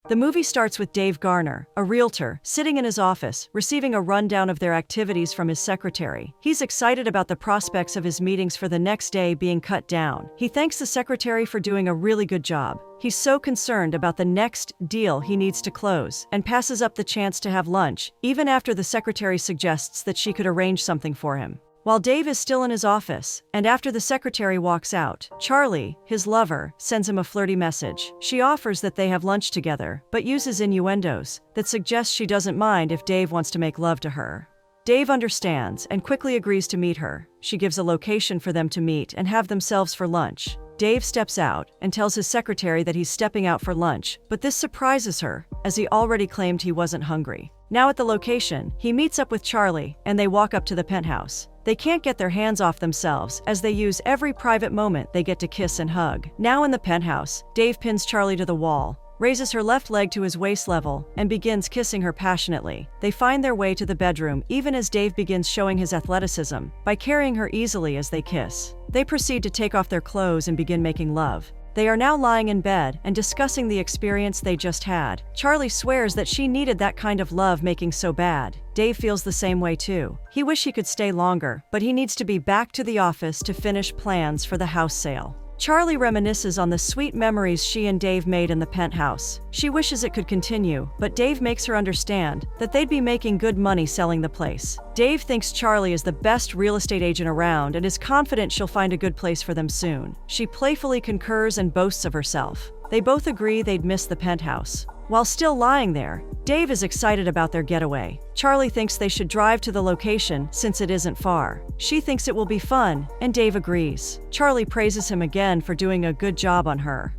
The movie starts with Dave Garner, a realtor, sitting in his office, receiving a rundown of their activities from his secretary. He's excited about the prospects of his meetings for the next day being cut down. He thanks the secretary for doing a really good job. He's so concerned about the next deal he needs to close, and passes up the chance to have lunch, even after the secretary suggests that she could arrange something for him. While Dave is still in his office, and after the secretary walks out, Charlie, his lover, sends him a flirty message. She offers that they have lunch together, but uses innuendos that suggest she doesn't mind if Dave wants to make love to her. Dave understands and quickly agrees to meet her. She gives a location for them to meet and have themselves for lunch. Dave steps out and tells his secretary that he's stepping out for lunch, but this surprises her, as he already claimed he wasn't hungry. Now at the location, he meets up with Charlie, and they walk up to the penthouse. They can't get their hands off themselves, as they use every private moment they get to kiss and hug. Now in the penthouse, Dave pins Charlie to the wall, raises her left leg to his waist level, and begins kissing her passionately. They find their way to the bedroom even as Dave begins showing his athleticism by carrying her easily as they kiss. They proceed to take off their clothes and begin making love. They are now lying in bed and discussing the experience they just had. Charlie swears that she needed that kind of love making so bad. Dave feels the same way too. He wishes he could stay longer, but he needs to be back to the office to finish plans for the house sale. Charlie reminisces on the sweet memories she and Dave made in the penthouse. She wishes it could continue, but Dave makes her understand that they'd be making good money selling the place. Dave thinks Charlie is the best real estate agent around and is confident she'll find a good place for them soon. She playfully concurs and boasts of herself. They both agree they'd miss the penthouse. While still lying there, Dave is excited about their getaway. Charlie thinks they should drive to the location since it isn't far. She thinks it will be fun, and Dave agrees. Charlie praises him again for doing a good job on her.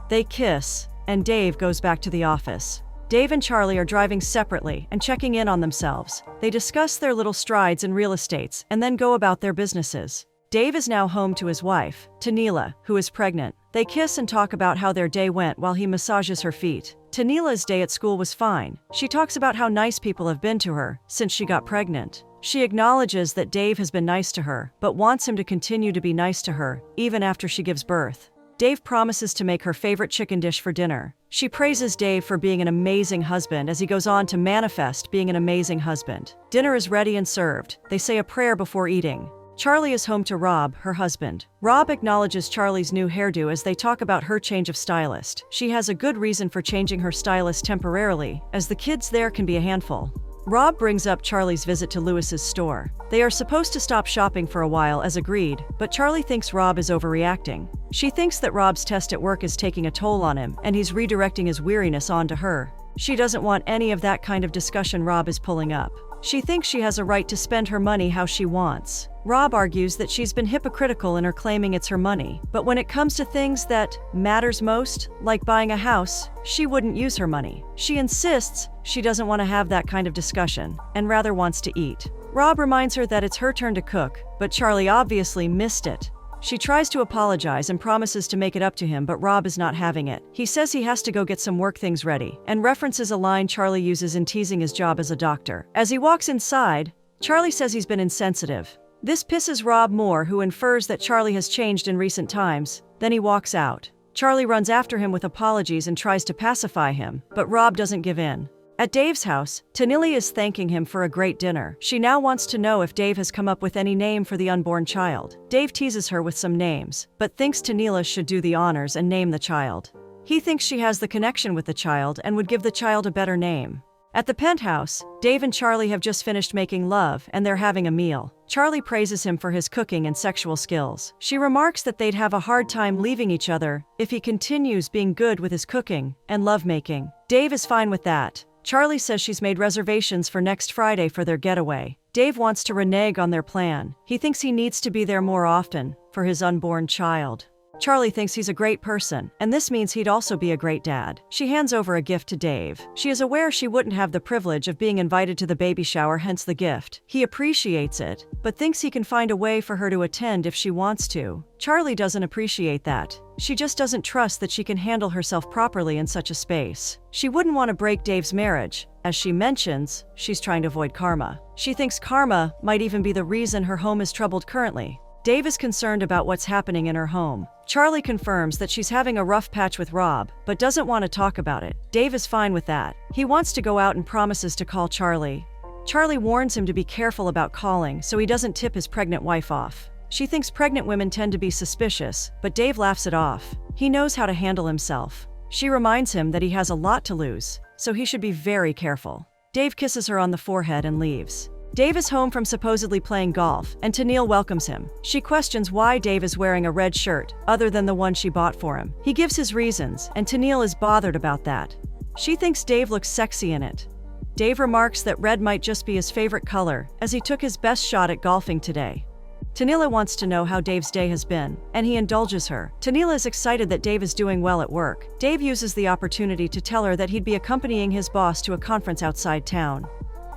They kiss, and Dave goes back to the office. Dave and Charlie are driving separately and checking in on themselves. They discuss their little strides in real estate and then go about their businesses. Dave is now home to his wife, Tanila, who is pregnant. They kiss and talk about how their day went while he massages her feet. Tanila's day at school was fine. She talks about how nice people have been to her since she got pregnant. She acknowledges that Dave has been nice to her, but wants him to continue to be nice to her, even after she gives birth. Dave promises to make her favorite chicken dish for dinner. She praises Dave for being an amazing husband as he goes on to manifest being an amazing husband. Dinner is ready and served. They say a prayer before eating. Charlie is home to Rob, her husband. Rob acknowledges Charlie's new hairdo as they talk about her change of stylist. She has a good reason for changing her stylist temporarily, as the kids there can be a handful. Rob brings up Charlie's visit to Lewis's store. They are supposed to stop shopping for a while as agreed, but Charlie thinks Rob is overreacting. She thinks that Rob's test at work is taking a toll on him, and he's redirecting his weariness onto her. She doesn't want any of that kind of discussion Rob is pulling up. She thinks she has a right to spend her money how she wants. Rob argues that she's been hypocritical in her claiming it's her money, but when it comes to things that matters most, like buying a house, she wouldn't use her money. She insists she doesn't want to have that kind of discussion, and rather wants to eat. Rob reminds her that it's her turn to cook, but Charlie obviously missed it. She tries to apologize and promises to make it up to him, but Rob is not having it. He says he has to go get some work things ready, and references a line Charlie uses in teasing his job as a doctor. As he walks inside, Charlie says he's been insensitive. This pisses Rob more, who infers that Charlie has changed in recent times. Then he walks out. Charlie runs after him with apologies and tries to pacify him, but Rob doesn't give in. At Dave's house, Tanili is thanking him for a great dinner. She now wants to know if Dave has come up with any name for the unborn child. Dave teases her with some names, but thinks Tanila should do the honors and name the child. He thinks she has the connection with the child and would give the child a better name. At the penthouse, Dave and Charlie have just finished making love and they're having a meal. Charlie praises him for his cooking and sexual skills. She remarks that they'd have a hard time leaving each other if he continues being good with his cooking and lovemaking. Dave is fine with that. Charlie says she's made reservations for next Friday for their getaway. Dave wants to renege on their plan. He thinks he needs to be there more often for his unborn child. Charlie thinks he's a great person, and this means he'd also be a great dad. She hands over a gift to Dave. She is aware she wouldn't have the privilege of being invited to the baby shower, hence the gift. He appreciates it, but thinks he can find a way for her to attend if she wants to. Charlie doesn't appreciate that. She just doesn't trust that she can handle herself properly in such a space. She wouldn't want to break Dave's marriage. As she mentions, she's trying to avoid karma. She thinks karma might even be the reason her home is troubled currently. Dave is concerned about what's happening in her home. Charlie confirms that she's having a rough patch with Rob, but doesn't want to talk about it. Dave is fine with that. He wants to go out and promises to call Charlie. Charlie warns him to be careful about calling so he doesn't tip his pregnant wife off. She thinks pregnant women tend to be suspicious, but Dave laughs it off. He knows how to handle himself. She reminds him that he has a lot to lose, so he should be very careful. Dave kisses her on the forehead and leaves. Dave is home from supposedly playing golf, and Tennille welcomes him. She questions why Dave is wearing a red shirt, other than the one she bought for him. He gives his reasons, and Tennille is bothered about that. She thinks Dave looks sexy in it. Dave remarks that red might just be his favorite color, as he took his best shot at golfing today. Tennille wants to know how Dave's day has been, and he indulges her. Tennille is excited that Dave is doing well at work. Dave uses the opportunity to tell her that he'd be accompanying his boss to a conference outside town.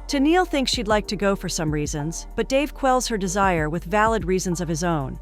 Tennille thinks she'd like to go for some reasons, but Dave quells her desire with valid reasons of his own.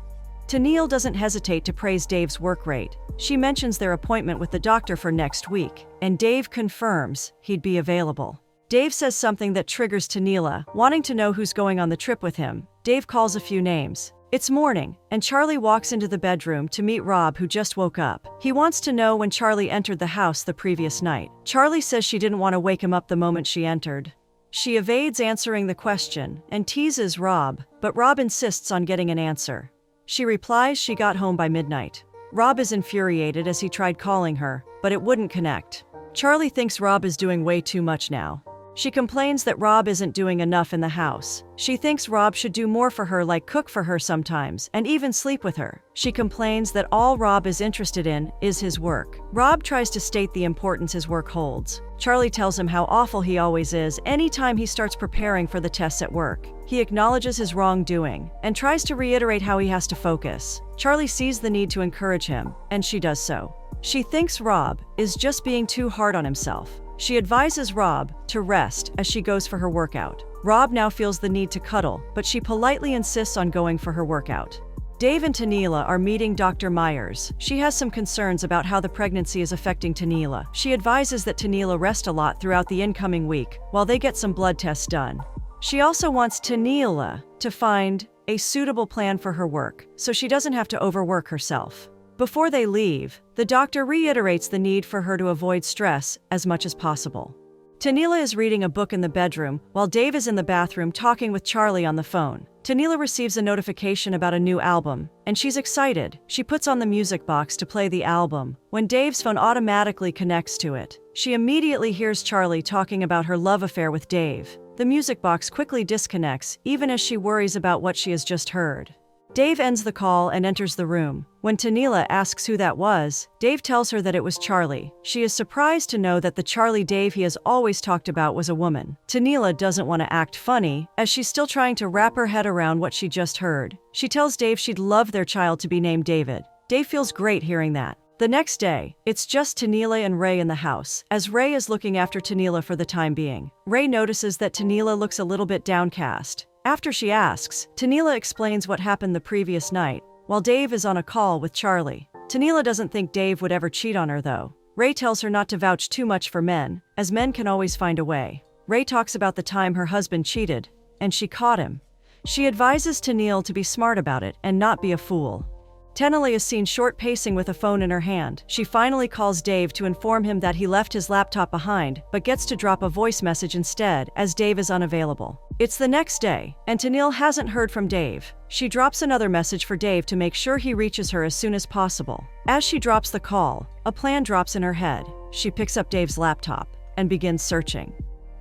Tennille doesn't hesitate to praise Dave's work rate. She mentions their appointment with the doctor for next week, and Dave confirms he'd be available. Dave says something that triggers Tennille, wanting to know who's going on the trip with him. Dave calls a few names. It's morning, and Charlie walks into the bedroom to meet Rob, who just woke up. He wants to know when Charlie entered the house the previous night. Charlie says she didn't want to wake him up the moment she entered. She evades answering the question and teases Rob, but Rob insists on getting an answer. She replies she got home by midnight. Rob is infuriated as he tried calling her, but it wouldn't connect. Charlie thinks Rob is doing way too much now. She complains that Rob isn't doing enough in the house. She thinks Rob should do more for her, like cook for her sometimes, and even sleep with her. She complains that all Rob is interested in is his work. Rob tries to state the importance his work holds. Charlie tells him how awful he always is anytime he starts preparing for the tests at work. He acknowledges his wrongdoing and tries to reiterate how he has to focus. Charlie sees the need to encourage him, and she does so. She thinks Rob is just being too hard on himself. She advises Rob to rest as she goes for her workout. Rob now feels the need to cuddle, but she politely insists on going for her workout. Dave and Tennille are meeting Dr. Myers. She has some concerns about how the pregnancy is affecting Tennille. She advises that Tennille rest a lot throughout the incoming week while they get some blood tests done. She also wants Tennille to find a suitable plan for her work so she doesn't have to overwork herself. Before they leave, the doctor reiterates the need for her to avoid stress as much as possible. Tennille is reading a book in the bedroom while Dave is in the bathroom talking with Charlie on the phone. Tennille receives a notification about a new album, and she's excited. She puts on the music box to play the album. When Dave's phone automatically connects to it, she immediately hears Charlie talking about her love affair with Dave. The music box quickly disconnects, even as she worries about what she has just heard. Dave ends the call and enters the room. When Tennille asks who that was, Dave tells her that it was Charlie. She is surprised to know that the Charlie Dave he has always talked about was a woman. Tennille doesn't want to act funny, as she's still trying to wrap her head around what she just heard. She tells Dave she'd love their child to be named David. Dave feels great hearing that. The next day, it's just Tennille and Ray in the house, as Ray is looking after Tennille for the time being. Ray notices that Tennille looks a little bit downcast. After she asks, Tennille explains what happened the previous night, while Dave is on a call with Charlie. Tennille doesn't think Dave would ever cheat on her, though. Ray tells her not to vouch too much for men, as men can always find a way. Ray talks about the time her husband cheated, and she caught him. She advises Tennille to be smart about it and not be a fool. Tennille is seen short pacing with a phone in her hand. She finally calls Dave to inform him that he left his laptop behind, but gets to drop a voice message instead, as Dave is unavailable. It's the next day, and Tennille hasn't heard from Dave. She drops another message for Dave to make sure he reaches her as soon as possible. As she drops the call, a plan drops in her head. She picks up Dave's laptop and begins searching.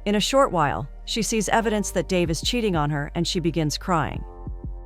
In a short while, she sees evidence that Dave is cheating on her, and she begins crying.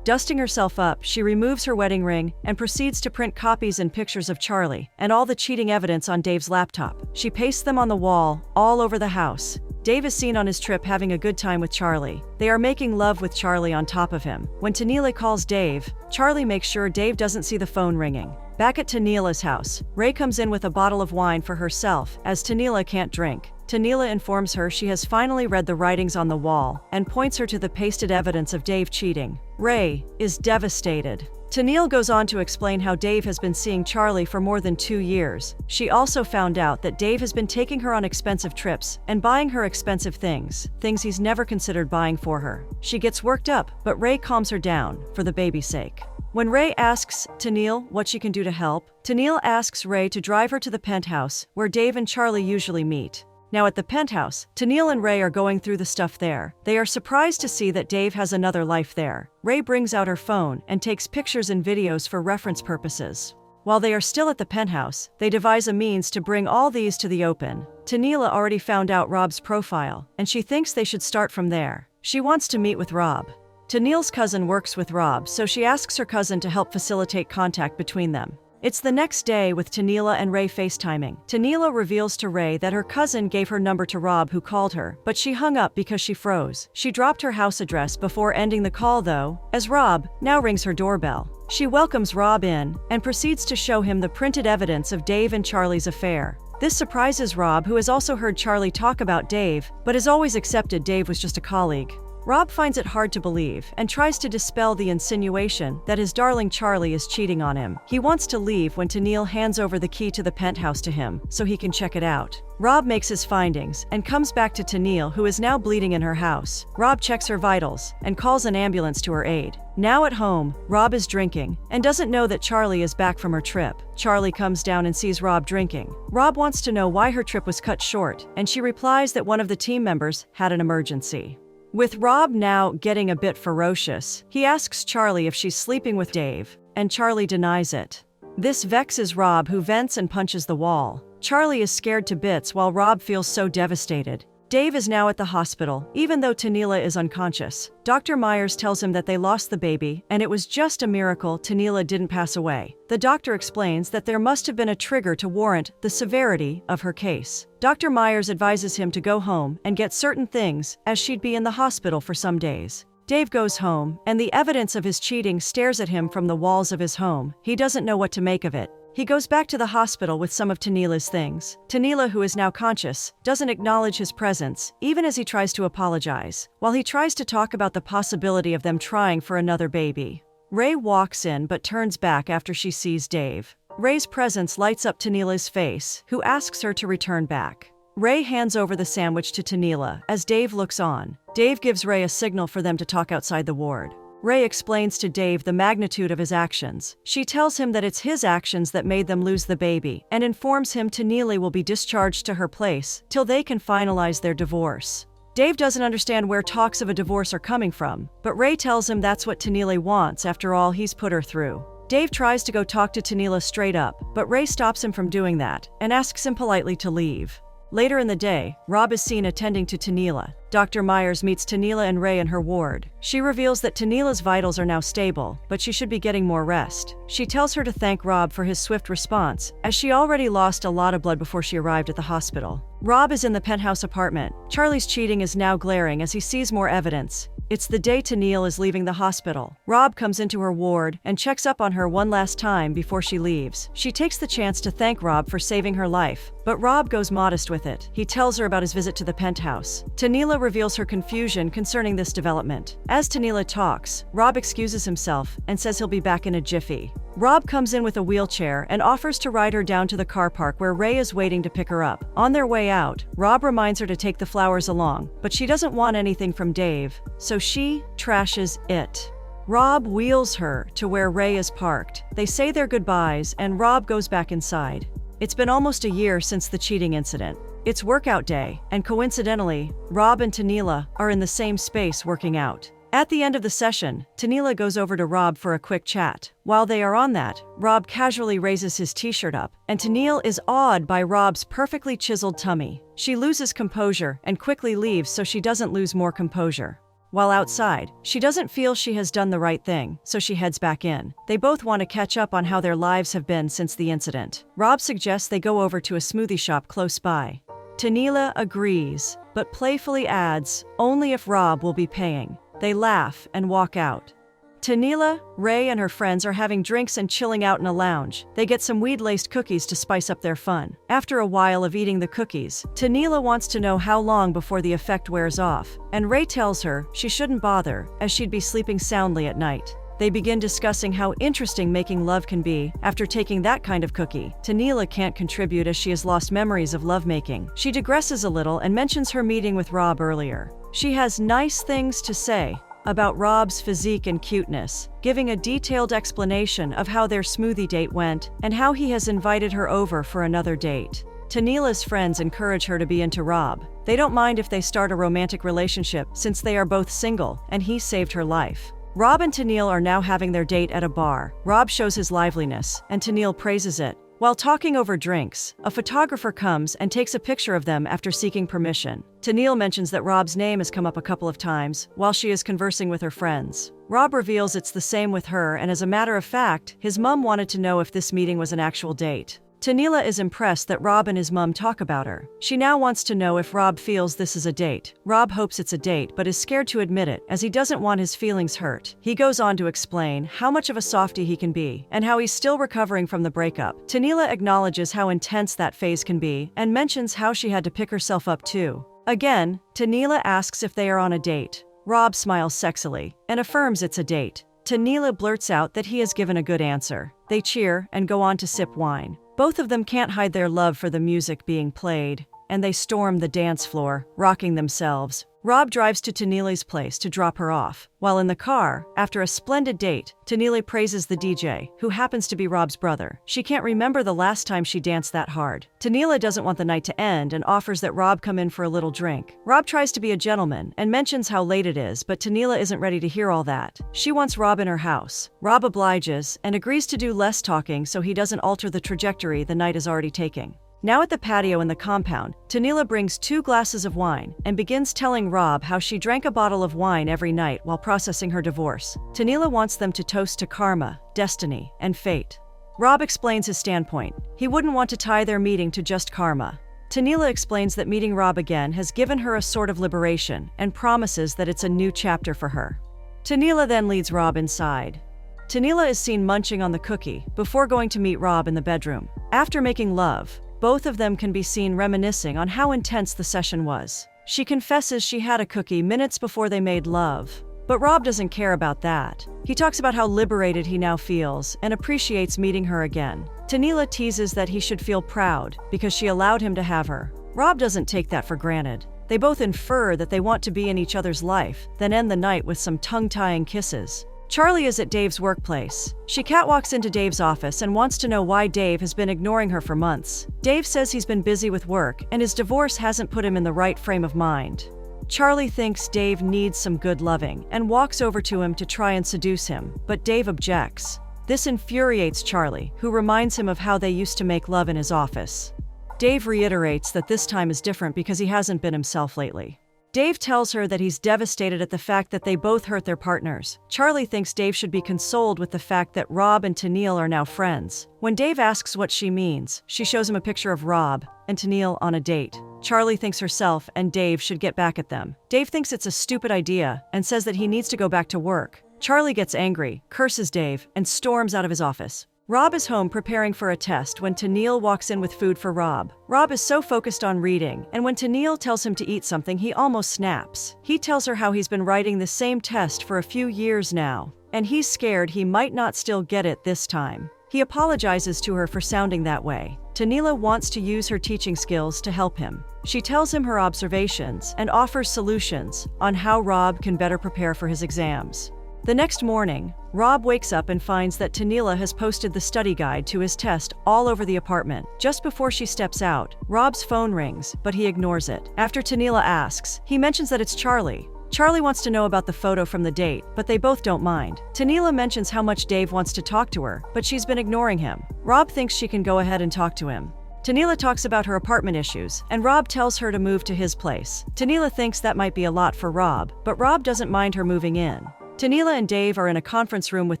Dusting herself up, she removes her wedding ring and proceeds to print copies and pictures of Charlie and all the cheating evidence on Dave's laptop. She pastes them on the wall, all over the house. Dave is seen on his trip having a good time with Charlie. They are making love with Charlie on top of him. When Tennille calls Dave, Charlie makes sure Dave doesn't see the phone ringing. Back at Tennille's house, Ray comes in with a bottle of wine for herself, as Tennille can't drink. Tennille informs her she has finally read the writings on the wall and points her to the pasted evidence of Dave cheating. Ray is devastated. Tennille goes on to explain how Dave has been seeing Charlie for more than 2 years. She also found out that Dave has been taking her on expensive trips and buying her expensive things he's never considered buying for her. She gets worked up, but Ray calms her down, for the baby's sake. When Ray asks Tennille what she can do to help, Tennille asks Ray to drive her to the penthouse, where Dave and Charlie usually meet. Now at the penthouse, Tennille and Ray are going through the stuff there. They are surprised to see that Dave has another life there. Ray brings out her phone and takes pictures and videos for reference purposes. While they are still at the penthouse, they devise a means to bring all these to the open. Tennille already found out Rob's profile, and she thinks they should start from there. She wants to meet with Rob. Tennille's cousin works with Rob, so she asks her cousin to help facilitate contact between them. It's the next day with Tennille and Ray FaceTiming. Tennille reveals to Ray that her cousin gave her number to Rob, who called her, but she hung up because she froze. She dropped her house address before ending the call though, as Rob now rings her doorbell. She welcomes Rob in and proceeds to show him the printed evidence of Dave and Charlie's affair. This surprises Rob, who has also heard Charlie talk about Dave, but has always accepted Dave was just a colleague. Rob finds it hard to believe and tries to dispel the insinuation that his darling Charlie is cheating on him. He wants to leave when Tennille hands over the key to the penthouse to him so he can check it out. Rob makes his findings and comes back to Tennille, who is now bleeding in her house. Rob checks her vitals and calls an ambulance to her aid. Now at home, Rob is drinking and doesn't know that Charlie is back from her trip. Charlie comes down and sees Rob drinking. Rob wants to know why her trip was cut short, and she replies that one of the team members had an emergency. With Rob now getting a bit ferocious, he asks Charlie if she's sleeping with Dave, and Charlie denies it. This vexes Rob, who vents and punches the wall. Charlie is scared to bits while Rob feels so devastated. Dave is now at the hospital, even though Tennille is unconscious. Dr. Myers tells him that they lost the baby, and it was just a miracle Tennille didn't pass away. The doctor explains that there must have been a trigger to warrant the severity of her case. Dr. Myers advises him to go home and get certain things, as she'd be in the hospital for some days. Dave goes home, and the evidence of his cheating stares at him from the walls of his home. He doesn't know what to make of it. He goes back to the hospital with some of Tennille's things. Tennille, who is now conscious, doesn't acknowledge his presence, even as he tries to apologize, while he tries to talk about the possibility of them trying for another baby. Ray walks in but turns back after she sees Dave. Ray's presence lights up Tennille's face, who asks her to return back. Ray hands over the sandwich to Tennille as Dave looks on. Dave gives Ray a signal for them to talk outside the ward. Ray explains to Dave the magnitude of his actions. She tells him that it's his actions that made them lose the baby, and informs him Tennille will be discharged to her place till they can finalize their divorce. Dave doesn't understand where talks of a divorce are coming from, but Ray tells him that's what Tennille wants after all he's put her through. Dave tries to go talk to Tennille straight up, but Ray stops him from doing that and asks him politely to leave. Later in the day, Rob is seen attending to Tennille. Dr. Myers meets Tennille and Ray in her ward. She reveals that Tennille's vitals are now stable, but she should be getting more rest. She tells her to thank Rob for his swift response, as she already lost a lot of blood before she arrived at the hospital. Rob is in the penthouse apartment. Charlie's cheating is now glaring as he sees more evidence. It's the day Tennille is leaving the hospital. Rob comes into her ward and checks up on her one last time before she leaves. She takes the chance to thank Rob for saving her life, but Rob goes modest with it. He tells her about his visit to the penthouse. Tennille reveals her confusion concerning this development. As Tennille talks, Rob excuses himself and says he'll be back in a jiffy. Rob comes in with a wheelchair and offers to ride her down to the car park where Ray is waiting to pick her up. On their way out, Rob reminds her to take the flowers along, but she doesn't want anything from Dave, so she trashes it. Rob wheels her to where Ray is parked. They say their goodbyes and Rob goes back inside. It's been almost a year since the cheating incident. It's workout day, and coincidentally, Rob and Tennille are in the same space working out. At the end of the session, Tennille goes over to Rob for a quick chat. While they are on that, Rob casually raises his t-shirt up, and Tennille is awed by Rob's perfectly chiseled tummy. She loses composure and quickly leaves so she doesn't lose more composure. While outside, she doesn't feel she has done the right thing, so she heads back in. They both want to catch up on how their lives have been since the incident. Rob suggests they go over to a smoothie shop close by. Tennille agrees, but playfully adds, only if Rob will be paying. They laugh and walk out. Tennille, Ray, and her friends are having drinks and chilling out in a lounge. They get some weed-laced cookies to spice up their fun. After a while of eating the cookies, Tennille wants to know how long before the effect wears off, and Ray tells her she shouldn't bother, as she'd be sleeping soundly at night. They begin discussing how interesting making love can be after taking that kind of cookie. Tennille can't contribute as she has lost memories of lovemaking. She digresses a little and mentions her meeting with Rob earlier. She has nice things to say, about Rob's physique and cuteness, giving a detailed explanation of how their smoothie date went and how he has invited her over for another date. Tanila's friends encourage her to be into Rob. They don't mind if they start a romantic relationship since they are both single and he saved her life. Rob and Tennille are now having their date at a bar. Rob shows his liveliness, and Tennille praises it. While talking over drinks, a photographer comes and takes a picture of them after seeking permission. Tennille mentions that Rob's name has come up a couple of times while she is conversing with her friends. Rob reveals it's the same with her, and as a matter of fact, his mom wanted to know if this meeting was an actual date. Tennille is impressed that Rob and his mom talk about her. She now wants to know if Rob feels this is a date. Rob hopes it's a date but is scared to admit it as he doesn't want his feelings hurt. He goes on to explain how much of a softie he can be and how he's still recovering from the breakup. Tennille acknowledges how intense that phase can be and mentions how she had to pick herself up too. Again, Tennille asks if they are on a date. Rob smiles sexily and affirms it's a date. Tennille blurts out that he has given a good answer. They cheer and go on to sip wine. Both of them can't hide their love for the music being played, and they storm the dance floor, rocking themselves. Rob drives to Tennille's place to drop her off. While in the car, after a splendid date, Tennille praises the DJ, who happens to be Rob's brother. She can't remember the last time she danced that hard. Tennille doesn't want the night to end and offers that Rob come in for a little drink. Rob tries to be a gentleman and mentions how late it is, but Tennille isn't ready to hear all that. She wants Rob in her house. Rob obliges and agrees to do less talking so he doesn't alter the trajectory the night is already taking. Now at the patio in the compound, Tennille brings 2 glasses of wine and begins telling Rob how she drank a bottle of wine every night while processing her divorce. Tennille wants them to toast to karma, destiny, and fate. Rob explains his standpoint. He wouldn't want to tie their meeting to just karma. Tennille explains that meeting Rob again has given her a sort of liberation and promises that it's a new chapter for her. Tennille then leads Rob inside. Tennille is seen munching on the cookie before going to meet Rob in the bedroom. After making love, both of them can be seen reminiscing on how intense the session was. She confesses she had a cookie minutes before they made love, but Rob doesn't care about that. He talks about how liberated he now feels and appreciates meeting her again. Tennille teases that he should feel proud because she allowed him to have her. Rob doesn't take that for granted. They both infer that they want to be in each other's life, then end the night with some tongue-tying kisses. Charlie is at Dave's workplace. She catwalks into Dave's office and wants to know why Dave has been ignoring her for months. Dave says he's been busy with work and his divorce hasn't put him in the right frame of mind. Charlie thinks Dave needs some good loving and walks over to him to try and seduce him, but Dave objects. This infuriates Charlie, who reminds him of how they used to make love in his office. Dave reiterates that this time is different because he hasn't been himself lately. Dave tells her that he's devastated at the fact that they both hurt their partners. Charlie thinks Dave should be consoled with the fact that Rob and Tennille are now friends. When Dave asks what she means, she shows him a picture of Rob and Tennille on a date. Charlie thinks herself and Dave should get back at them. Dave thinks it's a stupid idea and says that he needs to go back to work. Charlie gets angry, curses Dave, and storms out of his office. Rob is home preparing for a test when Tennille walks in with food for Rob. Rob is so focused on reading, and when Tennille tells him to eat something, he almost snaps. He tells her how he's been writing the same test for a few years now, and he's scared he might not still get it this time. He apologizes to her for sounding that way. Tennille wants to use her teaching skills to help him. She tells him her observations and offers solutions on how Rob can better prepare for his exams. The next morning, Rob wakes up and finds that Tennille has posted the study guide to his test all over the apartment. Just before she steps out, Rob's phone rings, but he ignores it. After Tennille asks, he mentions that it's Charlie. Charlie wants to know about the photo from the date, but they both don't mind. Tennille mentions how much Dave wants to talk to her, but she's been ignoring him. Rob thinks she can go ahead and talk to him. Tennille talks about her apartment issues, and Rob tells her to move to his place. Tennille thinks that might be a lot for Rob, but Rob doesn't mind her moving in. Tennille and Dave are in a conference room with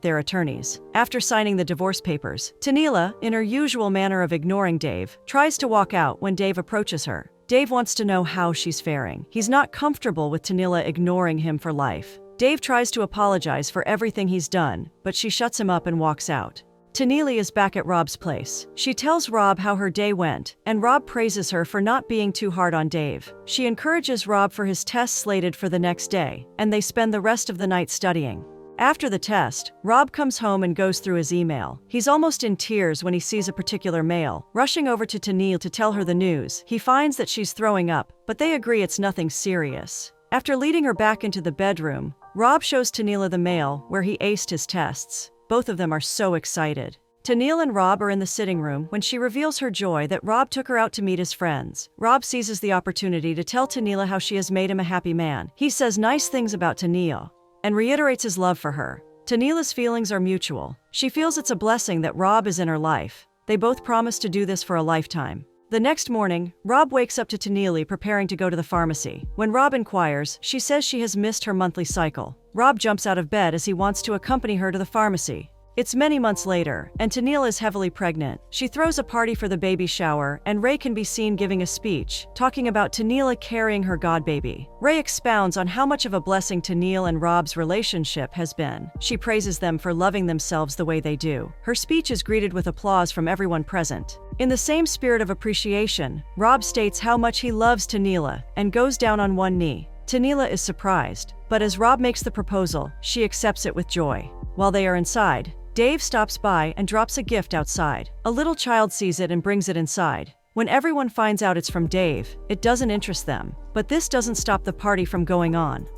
their attorneys. After signing the divorce papers, Tennille, in her usual manner of ignoring Dave, tries to walk out when Dave approaches her. Dave wants to know how she's faring. He's not comfortable with Tennille ignoring him for life. Dave tries to apologize for everything he's done, but she shuts him up and walks out. Tennille is back at Rob's place. She tells Rob how her day went, and Rob praises her for not being too hard on Dave. She encourages Rob for his test slated for the next day, and they spend the rest of the night studying. After the test, Rob comes home and goes through his email. He's almost in tears when he sees a particular mail. Rushing over to Tennille to tell her the news, he finds that she's throwing up, but they agree it's nothing serious. After leading her back into the bedroom, Rob shows Tennille the mail, where he aced his tests. Both of them are so excited. Tennille and Rob are in the sitting room when she reveals her joy that Rob took her out to meet his friends. Rob seizes the opportunity to tell Tennille how she has made him a happy man. He says nice things about Tennille and reiterates his love for her. Tennille's feelings are mutual. She feels it's a blessing that Rob is in her life. They both promise to do this for a lifetime. The next morning, Rob wakes up to Tennille preparing to go to the pharmacy. When Rob inquires, she says she has missed her monthly cycle. Rob jumps out of bed as he wants to accompany her to the pharmacy. It's many months later, and Tennille is heavily pregnant. She throws a party for the baby shower, and Ray can be seen giving a speech, talking about Tennille carrying her godbaby. Ray expounds on how much of a blessing Tennille and Rob's relationship has been. She praises them for loving themselves the way they do. Her speech is greeted with applause from everyone present. In the same spirit of appreciation, Rob states how much he loves Tennille and goes down on one knee. Tennille is surprised, but as Rob makes the proposal, she accepts it with joy. While they are inside, Dave stops by and drops a gift outside. A little child sees it and brings it inside. When everyone finds out it's from Dave, it doesn't interest them. But this doesn't stop the party from going on.